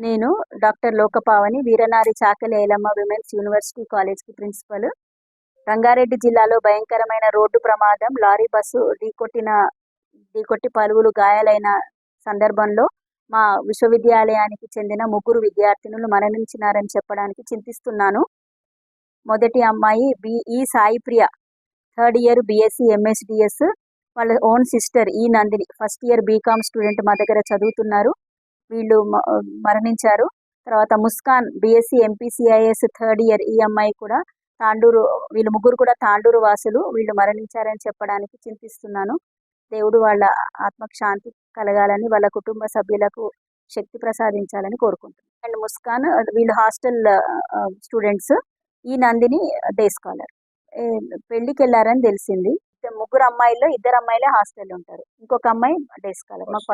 నేను డాక్టర్ లోకపావని వీరనారి చాకలి Ailamma women's university కాలేజ్కి principal. Rangareddy జిల్లాలో భయంకరమైన రోడ్డు ప్రమాదం, లారీ బస్సు ఢీకొట్టి పలువురు గాయాలైన సందర్భంలో మా విశ్వవిద్యాలయానికి చెందిన ముగ్గురు విద్యార్థినులు మరణించినారని చెప్పడానికి చింతిస్తున్నాను. మొదటి అమ్మాయి ఈ Saipriya, third year BSc MSDS. వాళ్ళ ఓన్ సిస్టర్ ఈ Nandini, first year BCom student మా దగ్గర చదువుతున్నారు. వీళ్ళు మరణించారు. తర్వాత Muskan BSc MPCIS third year, ఈ అమ్మాయి కూడా తాండూరు. వీళ్ళు ముగ్గురు కూడా తాండూరు వాసులు. వీళ్ళు మరణించారని చెప్పడానికి చింతిస్తున్నాను. దేవుడు వాళ్ళ ఆత్మకు శాంతి కలగాలని, వాళ్ళ కుటుంబ సభ్యులకు శక్తి ప్రసాదించాలని కోరుకుంటున్నాను. అండ్ ముస్కాన్ వీళ్ళు హాస్టల్ స్టూడెంట్స్. ఈ నందిని డే స్కాలర్. పెళ్లికి వెళ్ళారని తెలిసింది. ముగ్గురు అమ్మాయిల్లో ఇద్దరు అమ్మాయిలే హాస్టల్ ఉంటారు, ఇంకొక అమ్మాయి డే స్కాలర్. మాకు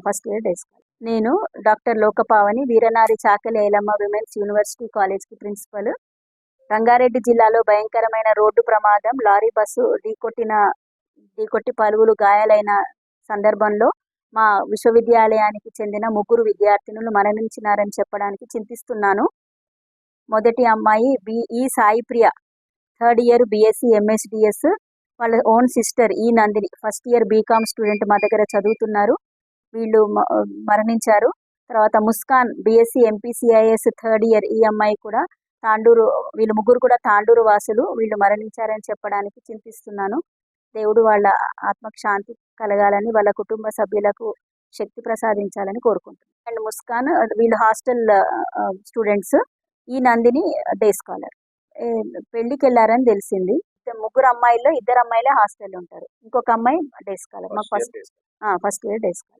ఫస్ట్ ఇయర్ డే స్కాలర్. నేను డాక్టర్ లోకపావని వీరనారి చాకలి ఐలమ్మ విమెన్స్ యూనివర్సిటీ కాలేజ్కి ప్రిన్సిపల్. రంగారెడ్డి జిల్లాలో భయంకరమైన రోడ్డు ప్రమాదం, లారీ బస్సు ఢీకొట్టి పలువురు గాయాలైన సందర్భంలో మా విశ్వవిద్యాలయానికి చెందిన ముగ్గురు విద్యార్థినులు మరణించినారని చెప్పడానికి చింతిస్తున్నాను. మొదటి అమ్మాయి ఈ Saipriya, third year BSc MSDS. వాళ్ళ ఓన్ సిస్టర్ ఈ Nandini, first year BCom student మా దగ్గర చదువుతున్నారు. వీళ్ళు మరణించారు. తర్వాత Muskan BSc MPCIS third year, ఈ అమ్మాయి కూడా తాండూరు. వీళ్ళు ముగ్గురు కూడా తాండూరు వాసులు. వీళ్ళు మరణించారని చెప్పడానికి చింతిస్తున్నాను. దేవుడు వాళ్ళ ఆత్మకు శాంతి కలగాలని, వాళ్ళ కుటుంబ సభ్యులకు శక్తి ప్రసాదించాలని కోరుకుంటున్నాను. అండ్ ముస్కాన్ వీళ్ళు హాస్టల్ స్టూడెంట్స్. ఈ నందిని డే స్కాలర్. పెళ్లికి వెళ్ళారని తెలిసింది. ముగ్గురు అమ్మాయిల్లో ఇద్దరు అమ్మాయిలే హాస్టల్ ఉంటారు, ఇంకొక అమ్మాయి డే స్కాలర్. మాకు ఫస్ట్ ఇయర్ డే స్కాలర్.